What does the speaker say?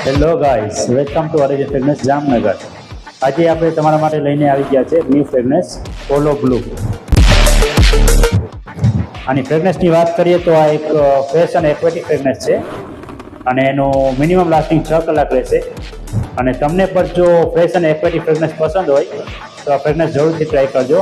Hello guys, welcome to origin fragrance Jamnagar. આજે આપણે તમારા માટે લઈને આવી ગયા છે ન્યૂ ફ્રેગ્રન્સ પોલો બ્લુ. આની ફ્રેગ્રન્સની વાત કરીએ તો આ એક ફ્રેશ અને એક્વેટિક ફ્રેગ્રન્સ છે અને એનું મિનિમમ લાસ્ટિંગ 6 કલાક રહેશે. અને તમને પણ જો ફ્રેશ અને એક્વેટિક ફ્રેગ્રન્સ પસંદ હોય તો આ ફ્રેગ્રન્સ જરૂરથી ટ્રાય કરજો.